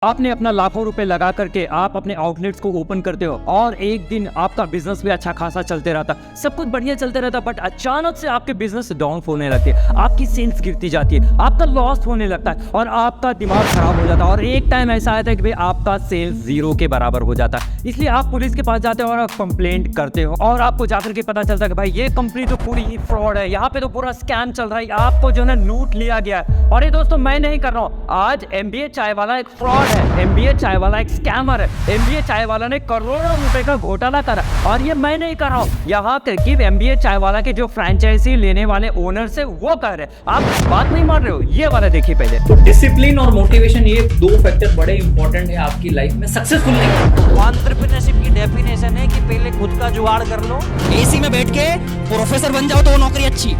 आपने अपना लाखों रुपए लगा करके आप अपने आउटलेट्स को ओपन करते हो और एक दिन आपका बिजनेस भी अच्छा खासा चलते रहता, सब कुछ बढ़िया चलते रहता, बट अचानक से आपके बिजनेस डाउन होने लगते हैं, आपकी सेल्स गिरती जाती है, आपका लॉस होने लगता है और आपका दिमाग खराब हो जाता है। और एक टाइम ऐसा आता है कि भाई आपका सेल्स जीरो के बराबर हो जाता है। इसलिए आप पुलिस के पास जाते हो और आप कंप्लेंट करते हो और आपको जाकर के पता चलता है कि भाई ये कंपनी तो पूरी ही फ्रॉड है, यहाँ पे तो पूरा स्कैम चल रहा है, आपको जो है लूट लिया गया है। और ये दोस्तों मैं नहीं कर रहा हूँ, आज MBA चाय वाला एक फ्रॉड है, MBA चाय वाला एक स्कैमर है, MBA चाय वाला ने करोड़ों रुपए का घोटाला करा और ये मैं नहीं कर रहा हूँ। यहाँ तरकीब MBA चाय वाला के जो फ्रेंचाइजी लेने वाले ओनर से वो कर रहे हैं, आप बात नहीं मान रहे हो। ये वाला देखिए पहले तो डिसिप्लिन और मोटिवेशन, ये दो फैक्टर बड़े इंपॉर्टेंट है आपकी लाइफ में सक्सेसफुल नहीं। एंटरप्रेन्योरशिप की डेफिनेशन है कि पहले खुद का जुगाड़ कर लो। एसी में बैठ के प्रोफेसर बन जाओ तो वो नौकरी अच्छी,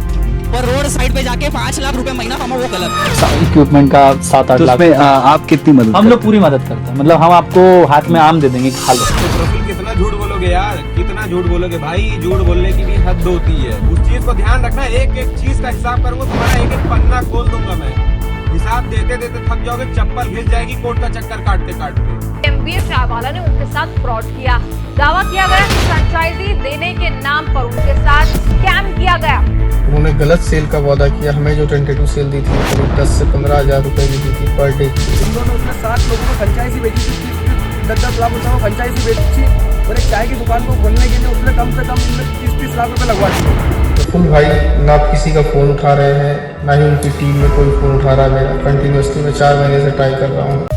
पर रोड साइड पे जाके 5 लाख रुपए महीना कमाओ वो गलत। इक्विपमेंट का 7-8 लाख आप कितनी मदद हम लोग पूरी मदद करते हैं। मतलब हम आपको हाथ में आम दे देंगे, खा लो। प्रफुल्ल कितना झूठ बोलोगे यार, कितना झूठ बोलोगे भाई, झूठ बोलने की भी हद होती है। उस चीज को ध्यान रखना, एक एक चीज का हिसाब करूंगा, तुम्हारा एक एक पन्ना खोल दूंगा मैं। हिसाब देते देते थक जाओगे, चप्पल घिस जाएगी कोर्ट का चक्कर काटते काटते। MBA चाय वाला ने उनके साथ फ्रॉड किया। दावा किया गया कि फ्रेंचाइजी देने के नाम पर उनके साथ स्कैम किया गया। उन्होंने गलत सेल का वादा किया, हमें जो टेंटेटिव सेल दी थी करीब 10 से 15 हज़ार रुपए की दी थी पर डे। उन्होंने उसने 7 लोगों को फ्रेंचाइजी बेची थी, 10-10 लाख रुपए फ्रेंचाइजी बेची और एक चाय की दुकान को खोलने के लिए उसने कम से कम 30-30 लाख रुपए लगवा दिए। प्रफुल्ल भाई ना आप किसी का फ़ोन उठा रहे हैं, ना ही उनकी टीम में कोई फ़ोन उठा रहा है। मेरा कंटिन्यूसली मैं 4 महीने से ट्राई कर रहा हूँ।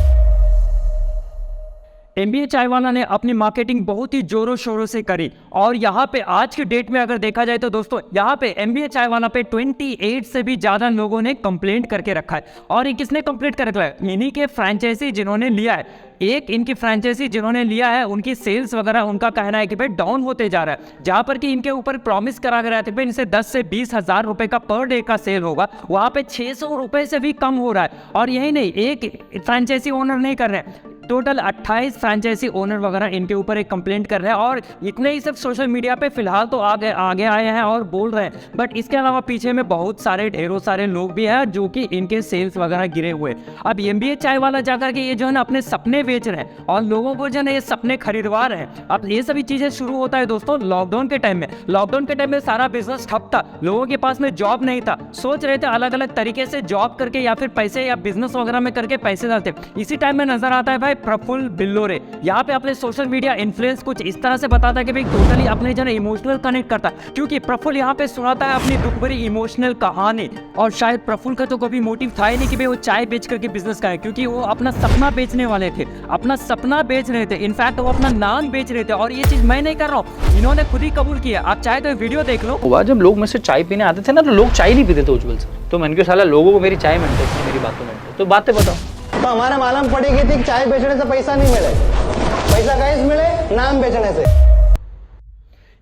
MBA चाय वाला ने अपनी मार्केटिंग बहुत ही जोरों शोरों से करी और यहाँ पे आज की डेट में अगर देखा जाए तो दोस्तों यहाँ पे MBA चाय वाला पे 28 से भी ज़्यादा लोगों ने कंप्लेंट करके रखा है। और ये किसने कंप्लेंट कर रखा है? इन्हीं के फ्रेंचाइजी जिन्होंने लिया है, एक इनकी फ्रेंचाइजी जिन्होंने लिया है, उनकी सेल्स वगैरह उनका कहना है कि भाई डाउन होते जा रहा है। जहाँ पर कि इनके ऊपर प्रॉमिस करा गया था भाई इनसे 10 से 20 हज़ार रुपये का पर डे का सेल होगा, वहाँ पे 600 रुपये से भी कम हो रहा है। और यही नहीं, एक फ्रेंचाइजी ओनर नहीं कर रहे हैं, टोटल 28 फ्रेंचाइजी ओनर वगैरह इनके ऊपर एक कंप्लेंट कर रहे हैं। और इतने ही सिर्फ सोशल मीडिया पे फिलहाल तो आगे आए हैं और बोल रहे हैं, बट इसके अलावा पीछे में बहुत सारे ढेरों सारे लोग भी हैं जो कि इनके सेल्स वगैरह गिरे हुए। अब MBA चाय वाला जाकर के ये जो है ना अपने सपने बेच रहे हैं और लोगों को जो है ना ये सपने खरीदवा रहे हैं। अब ये सभी चीज़ें शुरू होता है दोस्तों लॉकडाउन के टाइम में। लॉकडाउन के टाइम में सारा बिजनेस ठप था, लोगों के पास में जॉब नहीं था, सोच रहे थे अलग अलग तरीके से जॉब करके या फिर पैसे या बिजनेस वगैरह में करके पैसे डालते। इसी टाइम में नजर आता है भाई प्रफुल्ल बिल्लोरे, यहाँ पे अपने सोशल मीडिया इन्फ्लुएंस कुछ इस तरह से बताता है कि भाई टोटली अपने जन इमोशनल कनेक्ट करता है, क्योंकि प्रफुल्ल यहाँ पे सुनाता है अपनी दुख भरी इमोशनल कहानी। और शायद प्रफुल्ल का तो कभी मोटिव था ही नहीं कि भाई वो चाय बेच करके बिजनेस का है, क्योंकि वो अपना सपना बेचने वाले थे, अपना सपना बेच रहे थे, इनफैक्ट वो अपना नाम बेच रहे थे। और ये चीज मैं नहीं कर रहा हूँ, इन्होंने खुद ही कबूल किया। आप चाहे तो वीडियो देख लो। हुआ जब लोग मुझसे चाय पीने आते थे ना, तो लोग चाय नहीं पीते थे उज्जवल से, तो मैंने कहा साला लोगों को मेरी चाय में इंटरेस्ट है, मेरी बातों में इंटरेस्ट, तो बातें बताओ। तो हमारा मालूम पड़ेगी थी कि चाय बेचने से पैसा नहीं मिले, पैसा कहीं मिले नाम बेचने से।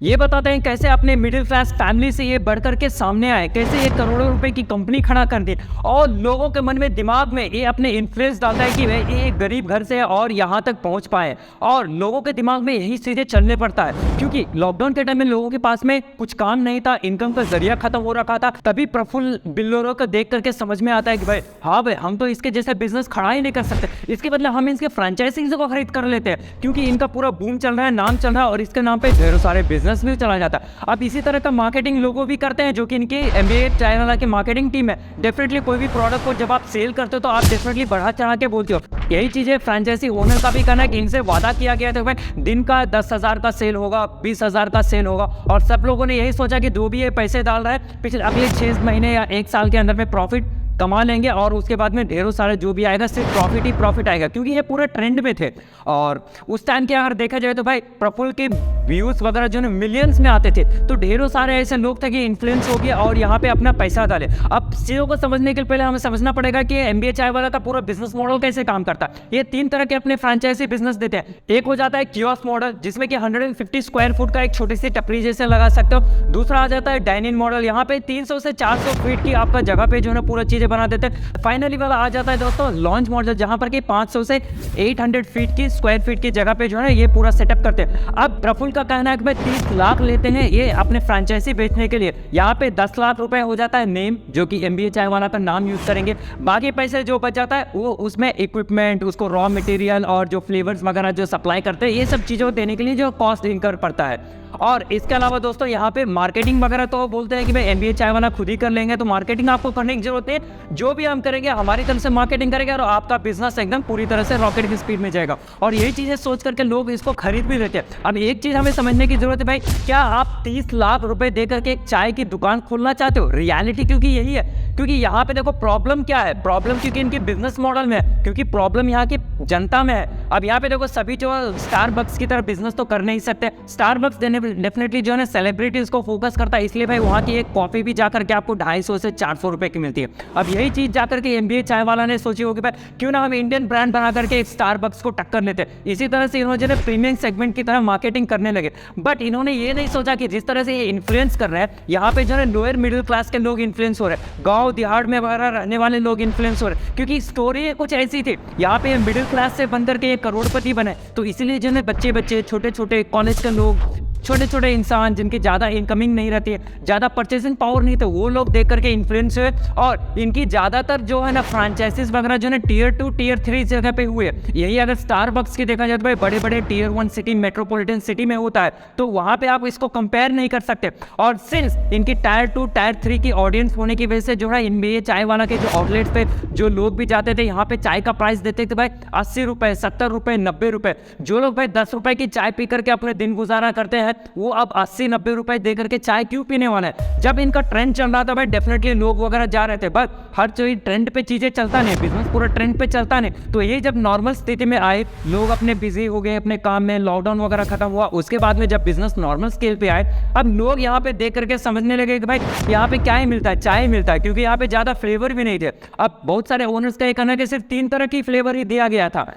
ये बताते हैं कैसे अपने मिडिल क्लास फैमिली से ये बढ़कर के सामने आए, कैसे ये करोड़ों रुपए की कंपनी खड़ा कर दी और लोगों के मन में दिमाग में ये अपने इन्फ्लुएंस डालता है कि भाई ये गरीब घर से है और यहाँ तक पहुँच पाए। और लोगों के दिमाग में यही चीज़ें चलने पड़ता है, क्योंकि लॉकडाउन के टाइम में लोगों के पास में कुछ काम नहीं था, इनकम का जरिया खत्म हो रखा था। तभी प्रफुल्ल बिल्लोरे को देख करके समझ में आता है कि भाई हाँ भाई हम तो इसके जैसे बिजनेस खड़ा ही नहीं कर सकते, इसके बदले हम इसके फ्रेंचाइजीज को खरीद कर लेते हैं, क्योंकि इनका पूरा बूम चल रहा है, नाम चल रहा है और इसके नाम पे ढेरों सारे बिजनेस भी चला जाता है। अब इसी तरह का मार्केटिंग लोगों भी करते हैं जो कि इनके MBA चाय वाला की मार्केटिंग टीम है। डेफिनेटली कोई भी प्रोडक्ट को जब आप सेल करते हो तो आप डेफिनेटली बढ़ा चढ़ा के बोलते हो। यही चीज़ें फ्रेंचाइजी ओनर का भी कहना है कि इनसे वादा किया गया था भाई दिन का 10,000 का सेल होगा, 20,000 का सेल होगा, और सब लोगों ने यही सोचा कि जो भी ये पैसे डाल रहा है पिछले अगले 6 महीने या 1 साल के अंदर में प्रॉफिट कमा लेंगे और उसके बाद में ढेरों सारे जो भी आएगा सिर्फ प्रॉफिट ही प्रॉफिट आएगा, क्योंकि ये पूरे ट्रेंड में थे। और उस टाइम के अगर देखा जाए तो भाई प्रफुल्ल के व्यूज़ वगैरह जो है मिलियंस में आते थे, तो ढेरों सारे ऐसे लोग थे कि इन्फ्लुएंस हो गया और यहाँ पे अपना पैसा डाले। अब चीज़ों को समझने के पहले हमें समझना पड़ेगा कि MBA चाय वाला का पूरा बिजनेस मॉडल कैसे काम करता है। ये 3 तरह के अपने फ्रेंचाइजी बिजनेस देते हैं। एक हो जाता है कियोस्क मॉडल, जिसमें कि 150 स्क्वायर फुट का एक छोटी सी टपरी जैसे लगा सकते हो। दूसरा आ जाता है डाइनिंग मॉडल, यहाँ पे 300 से 400 फीट की आपका जगह पे जो है पूरा चीज़ें बना देते हैं। फाइनली वाला आ जाता है दोस्तों लॉन्च मॉडल, जहां पर कि 500 से 800 फीट की स्क्वायर फीट की जगह पे जो है ये पूरा सेटअप करते हैं। अब प्रफुल्ल का कहना है कि भाई 30 लाख लेते हैं ये अपने फ्रेंचाइजी बेचने के लिए। यहाँ पे 10 लाख रुपए हो जाता है नेम, जो कि MBA चाय वाला का नाम यूज़ करेंगे। बाकी पैसे जो बच जाता है वो उसमें इक्विपमेंट, उसको रॉ मटेरियल और जो फ्लेवर्स वगैरह जो सप्लाई करते हैं, ये सब चीज़ों देने के लिए जो कॉस्ट इनकर पड़ता है। और इसके अलावा दोस्तों यहाँ पे मार्केटिंग वगैरह तो बोलते हैं कि भाई MBA चाय वाला खुद ही कर लेंगे, तो मार्केटिंग आपको करने की जरूरत है। जो भी हम करेंगे हमारी तरफ से मार्केटिंग करेंगे और आपका बिजनेस एकदम पूरी तरह से रॉकेट की स्पीड में जाएगा। और यही चीज़ें सोच करके लोग इसको खरीद भी लेते हैं। अब एक चीज़ हमें समझने की जरूरत है भाई, क्या आप 30 लाख रुपए दे करके एक चाय की दुकान खोलना चाहते हो? रियलिटी क्योंकि यही है, क्योंकि यहाँ पे देखो प्रॉब्लम क्या है, प्रॉब्लम क्योंकि इनके बिजनेस मॉडल में है, क्योंकि प्रॉब्लम यहाँ की जनता में है। अब यहाँ पे देखो सभी जो स्टारबक्स की तरह बिजनेस तो कर नहीं सकते। स्टारबक्स डेफिनेटली जो है सेलिब्रिटीज को फोकस करता है, इसलिए भाई वहाँ की एक कॉफी भी जाकर के आपको 250 से 400 रुपए की मिलती है। अब यही चीज़ जाकर के MBA चाय वाला ने सोची होगी भाई क्यों ना हम इंडियन ब्रांड बना करके एक स्टारबक्स को टक्कर लेते। इसी तरह से इन्होंने प्रीमियम सेगमेंट की तरह मार्केटिंग करने लगे। बट इन्होंने ये नहीं सोचा कि जिस तरह से ये इन्फ्लुएंस कर रहे हैं, यहाँ पे जो है लोअर मिडिल क्लास के लोग इन्फ्लुएंस हो रहे हैं, गाँव देहाड़ में वगैरह रहने वाले लोग इन्फ्लुएंस हो रहे हैं। क्योंकि स्टोरी कुछ ऐसी थी, यहाँ पे मिडिल क्लास से बनकर के एक करोड़पति बने, तो इसीलिए जो है बच्चे छोटे छोटे कॉलेज के लोग, छोटे छोटे इंसान जिनकी ज़्यादा इनकमिंग नहीं रहती है, ज़्यादा परचेसिंग पावर नहीं, तो वो लोग देख करके इन्फ्लुएंस हुए। और इनकी ज़्यादातर जो है ना फ्रेंचाइजीज वगैरह जो है Tier 2 Tier 3 जगह पे हुए। यही अगर स्टारबक्स की देखा जाए तो भाई बड़े बड़े Tier 1 सिटी, मेट्रोपॉलिटन सिटी में होता है, तो वहाँ पे आप इसको कंपेयर नहीं कर सकते। और सिंस इनकी Tier 2 Tier 3 की ऑडियंस होने की वजह से जो है MBA चाय वाला के जो आउटलेट पे जो लोग भी जाते थे, यहाँ पे चाय का प्राइस देते थे भाई 80 रुपये, 70 रुपये, 90 रुपये। जो लोग भाई 10 रुपये की चाय पी करके अपने दिन गुजारा करते हैं, वो अब 80-90 रुपए दे करके चाय क्यों पीने वाला है? जब इनका ट्रेंड चल रहा था भाई डेफिनेटली लोग वगैरह जा रहे थे, बट हर चीज ट्रेंड पे चीजें चलता नहीं, बिजनेस पूरा ट्रेंड पे चलता नहीं। तो ये जब नॉर्मल स्थिति में आए, लोग अपने बिजी हो गए अपने काम में, लॉकडाउन वगैरह खत्म हुआ, उसके बाद में जब बिजनेस नॉर्मल स्केल पे आए, अब लोग यहाँ पे देख करके समझने लगे कि भाई यहाँ पे क्या ही मिलता है, चाय मिलता है, क्योंकि यहाँ पे ज्यादा फ्लेवर भी नहीं थे। अब बहुत सारे ओनर्स का ये कहना है कि सिर्फ 3 तरह की फ्लेवर ही दिया गया था।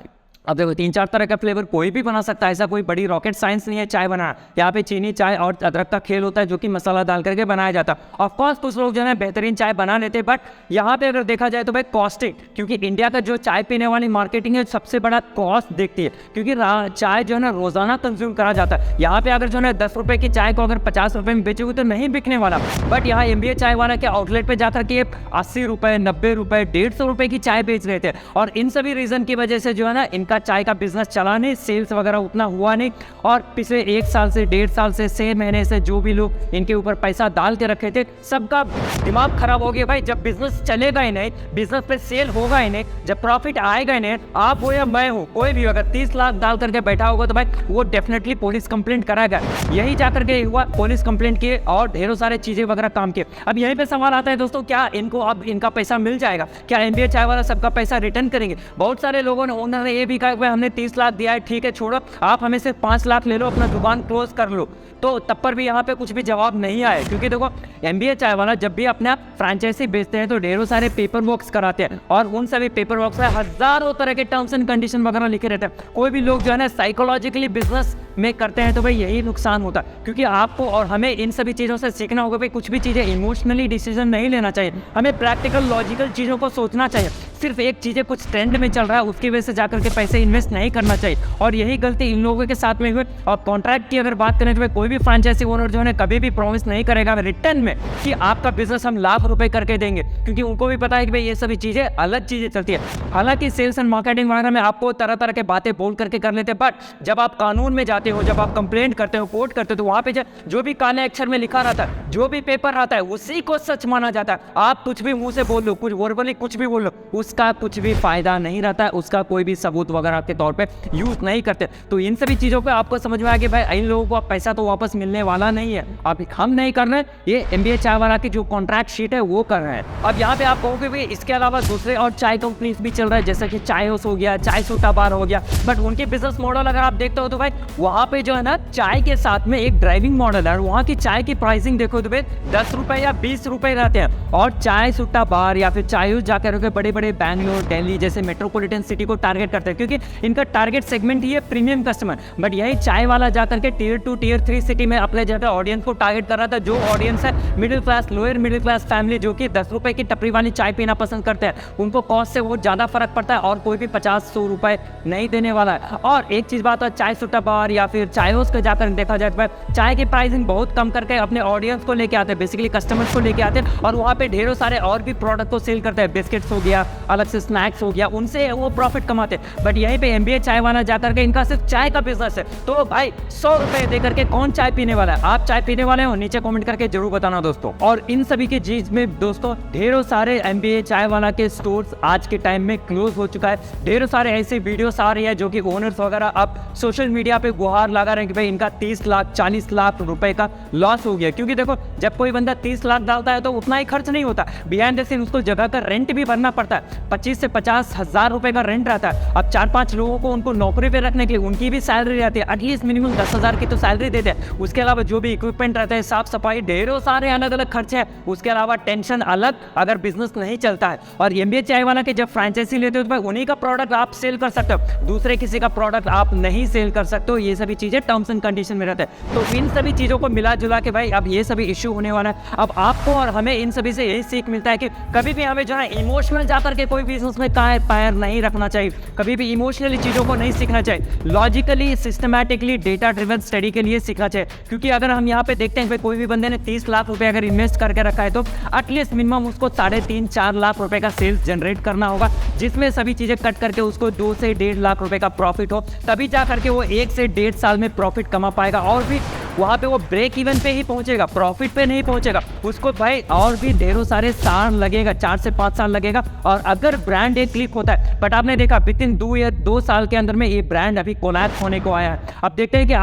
अब देखो 3-4 तरह का फ्लेवर कोई भी बना सकता है, ऐसा कोई बड़ी रॉकेट साइंस नहीं है चाय बनाना। यहाँ पे चीनी चाय और अदरक का खेल होता है, जो कि मसाला डाल करके बनाया जाता है। ऑफकोर्स कुछ लोग जो है बेहतरीन चाय बना लेते हैं, बट यहाँ पे अगर देखा जाए तो भाई कॉस्टिंग, क्योंकि इंडिया का जो चाय पीने वाली मार्केटिंग है सबसे बड़ा कॉस्ट देखती है, क्योंकि चाय जो है ना रोजाना कंज्यूम करा जाता है। यहाँ पे अगर जो है 10 रुपये की चाय को अगर 50 रुपये में बेचोगे तो नहीं बिकने वाला। बट यहाँ MBA चाय वाला के आउटलेट पे जाकर के 80 रुपये, 90 रुपये, 150 रुपये की चाय बेच रहे थे। और इन सभी रीजन की वजह से जो है ना इनका चाय का बिजनेस चला नहीं, सेल्स वगैरह उतना हुआ नहीं। और पिछले 1 साल से 1.5 साल से 6 महीने से जो भी लोग इनके ऊपर पैसा डाल के रखे थे, सबका दिमाग खराब हो गया भाई। जब बिजनेस चलेगा ही नहीं, बिजनेस पे सेल होगा ही नहीं, जब प्रॉफिट आएगा ही नहीं, आप हो या मैं हूँ, कोई भी अगर 30 लाख डाल करके बैठा होगा तो भाई वो डेफिनेटली पुलिस कंप्लेंट कराएगा। यही जाकर के हुआ, पुलिस कंप्लेंट किए और ढेरों सारे चीजें वगैरह काम किए। अब यहीं पे सवाल आता है दोस्तों, क्या इनको अब इनका पैसा मिल जाएगा? क्या MBA चाय वाला सबका पैसा रिटर्न करेंगे? बहुत सारे लोगों ने, ओनर ने ये भी कहा भाई हमने 30 लाख दिया है, ठीक है छोड़ो, आप हमें सिर्फ 5 लाख ले लो, अपना दुकान क्लोज कर लो। तो तब पर भी यहाँ पे कुछ भी जवाब नहीं आया, क्योंकि देखो MBA चाय वाला जब भी अपना फ्रेंचाइजी बेचते हैं तो ढेरों सारे पेपर वर्क्स कराते हैं, और उन सभी पेपर वर्क्स में हजारों तरह के टर्म्स एंड कंडीशन वगैरह लिखे रहते हैं। कोई भी लोग जो है ना साइकोलॉजिकली बिजनेस में करते हैं तो भाई यही नुकसान होता है, क्योंकि आपको और हमें इन सभी चीज़ों से सीखना होगा भाई कुछ भी चीज़ें इमोशनली डिसीजन नहीं लेना चाहिए, हमें प्रैक्टिकल लॉजिकल चीज़ों को सोचना चाहिए। सिर्फ एक चीज़ें कुछ ट्रेंड में चल रहा है उसकी वजह से जाकर के पैसे इन्वेस्ट नहीं करना चाहिए, और यही गलती इन लोगों के साथ में हुई। और कॉन्ट्रैक्ट की अगर बात करें तो भाई कोई भी फ्रेंचाइजी ओनर जो है कभी भी प्रॉमिस नहीं करेगा रिटर्न में कि आपका बिजनेस हम लाख रुपए करके देंगे, क्योंकि उनको भी पता है कि भाई ये सभी चीज़ें अलग चीज़ें चलती है। हालांकि सेल्स एंड मार्केटिंग वगैरह में आपको तरह तरह के बातें बोल करके कर लेते हैं, बट जब आप कानून में जाते हो, जब आप कंप्लेंट करते हो, कोर्ट करते हो, तो वहाँ पे जो भी काले अक्षर में लिखा रहता है, जो भी पेपर आता है, उसी को सच माना जाता है। आप कुछ भी मुंह से बोल लो, कुछ वर्बली कुछ भी बोल लो, उसका कुछ भी फायदा नहीं रहता है, उसका कोई भी सबूत वगैरह के तौर पे यूज नहीं करते। तो इन सभी चीज़ों पे आपको समझ में आया कि भाई इन लोगों को पैसा तो वापस मिलने वाला नहीं है। अब हम नहीं कर रहे हैं, ये MBA चाय वाला की जो कॉन्ट्रैक्ट शीट है वो कर रहे हैं। अब यहाँ पे आप कहोगे भाई इसके अलावा दूसरे और चाय कंपनीज भी चल रहा है, जैसे कि चाय हाउस हो गया, चाय सूटा बार हो गया, बट उनके बिजनेस मॉडल अगर आप देखते हो तो भाई वहाँ पे जो है ना चाय के साथ में एक ड्राइविंग मॉडल है। वहाँ की चाय की प्राइसिंग देखो तो भाई 10 रुपये या 20 रुपये रहते हैं, और चाय सूटा बार या फिर चाय हाउस जाकर बड़े बड़े बैंगलोर, दिल्ली जैसे मेट्रोपॉलिटन सिटी को टारगेट करते हैं, क्योंकि क्योंकि इनका टारगेट सेगमेंट ही है प्रीमियम कस्टमर। बट यही चाय वाला जाकर के टियर 2 टियर 3 सिटी में अपने जगह ऑडियंस को टारगेट कर रहा था, जो ऑडियंस है middle class, lower middle class family, जो कि 10 रुपये की टपरी वाली चाय पीना पसंद करते हैं। उनको कॉस्ट से बहुत ज़्यादा फर्क पड़ता है और कोई भी 50-100 रुपये नहीं देने वाला है। और एक चीज़ बात है, चाय सुट्टा बार या फिर चायोस को जाकर देखा जाए तो चाय की प्राइसिंग बहुत कम करके अपने ऑडियंस को लेके आते हैं, बेसिकली कस्टमर्स को लेके आते हैं, और वहाँ पे ढेरों सारे और भी प्रोडक्ट को सेल करते हैं। बिस्किट्स हो गया, अलग से स्नैक्स हो गया, उनसे वो प्रॉफिट कमाते हैं। बट यहीं पे MBA चाय वाला जाकर के इनका सिर्फ चाय का बिजनेस है। तो भाई 100 रुपये दे करके कौन चाय पीने वाला है? आप चाय पीने वाले हो? नीचे कमेंट करके जरूर बताना दोस्तों। और इन सभी की चीज में दोस्तों ढेरों सारे MBA चाय वाला के स्टोर्स आज के टाइम में क्लोज हो चुका है। ढेरों सारे ऐसे वीडियोस आ रही है जो कि ओनर्स वगैरह अब सोशल मीडिया पे गुहार लगा रहे हैं कि भाई इनका 30 लाख 40 लाख रुपए का लॉस हो गया। क्योंकि देखो, जब कोई बंदा 30 लाख डालता है तो उतना ही खर्च नहीं होता, बिहाइंड द सीन उसको जगह का रेंट भी भरना पड़ता है। 25 से 50 हज़ार रुपए का रेंट रहता है। अब 4-5 लोगों को उनको नौकरी पे रखने के लिए उनकी भी सैलरी रहती है, एटलीस्ट मिनिमम 10,000 की तो सैलरी देते हैं। उसके अलावा जो भी इक्विपमेंट रहता है, साफ सफाई, ढेरों सारे अलग अलग खर्चे हैं। उसके अलावा टेंशन अलग अगर बिजनेस नहीं चलता है। और MBA चाय वाला के जब फ्रेंचाइजी लेते हो तो भाई उन्हीं का प्रोडक्ट आप सेल कर सकते हो, दूसरे किसी का प्रोडक्ट आप नहीं सेल कर सकते हो। ये सभी चीज़ें टर्म्स एंड कंडीशन में रहते हैं। तो इन सभी चीज़ों को मिला जुला के भाई अब ये सभी इश्यू होने वाला है। अब आपको और हमें इन सभी से यही सीख मिलता है कि कभी भी हमें जो है इमोशनल जाकर के कोई बिजनेस में पैर नहीं रखना चाहिए, कभी भी इमोशनली चीज़ों को नहीं सीखना चाहिए, logically systematically data driven study के लिए सीखना चाहिए। क्योंकि अगर हम यहाँ पे देखते हैं कि कोई भी बंदे ने 30 लाख रुपए अगर इन्वेस्ट करके रखा है तो एटलीस्ट मिनिमम उसको 3.5-4 लाख रुपए का सेल्स जनरेट करना होगा, जिसमें सभी चीज़ें कट करके उसको 2 से 1.5 लाख रुपए का प्रॉफिट हो, तभी जा करके वो 1 से 1.5 साल में प्रॉफिट कमा पाएगा। और भी वहाँ पे वो ब्रेक इवन पे ही पहुँचेगा, प्रॉफिट पे नहीं पहुँचेगा। उसको भाई और भी ढेरों सारे साल लगेगा, 4 से 5 साल लगेगा। और अगर ब्रांड एक क्लिक होता है, बट आपने देखा विदिन 2 साल के अंदर में ये ब्रांड अभी कोलैप्स होने को आया है। अब देखते हैं कि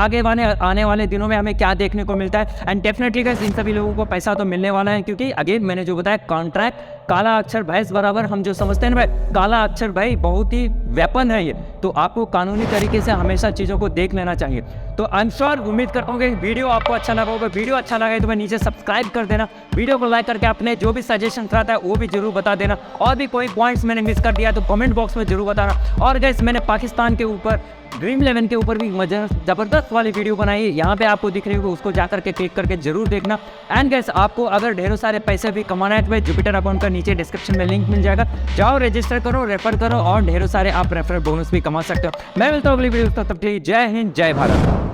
आने वाले दिनों में हमें क्या देखने को मिलता है। एंड डेफिनेटली गाइस, इन सभी लोगों को पैसा तो मिलने वाला है, क्योंकि अगेन मैंने जो बताया, कॉन्ट्रैक्ट काला अक्षर भैंस बराबर हम जो समझते हैं ना भाई, काला अक्षर भाई बहुत ही वेपन है ये। तो आपको कानूनी तरीके से हमेशा चीज़ों को देख लेना चाहिए। तो आई एम श्योर, उम्मीद करता हूँ कि वीडियो आपको अच्छा लगा होगा। वीडियो अच्छा लगा तो मैं नीचे सब्सक्राइब कर देना, वीडियो को लाइक करके अपने जो भी सजेशन रहता है वो भी जरूर बता देना। और भी कोई पॉइंट्स मैंने मिस कर दिया तो कमेंट बॉक्स में जरूर बताना। और गाइस, मैंने पाकिस्तान के ऊपर ड्रीम 11 के ऊपर भी ज़बरदस्त वाली वीडियो बनाई है, यहाँ पे आपको दिख रही होगी, उसको जा करके क्लिक करके जरूर देखना। एंड गाइस, आपको अगर ढेरों सारे पैसे भी कमाना है तो भाई जुपिटर अकाउंट का नीचे डिस्क्रिप्शन में लिंक मिल जाएगा, जाओ रजिस्टर करो, रेफर करो और ढेरों सारे आप रेफरल बोनस भी कमा सकते हो। मैं मिलता हूँ अगली वीडियो, तब तक जय हिंद, जय भारत।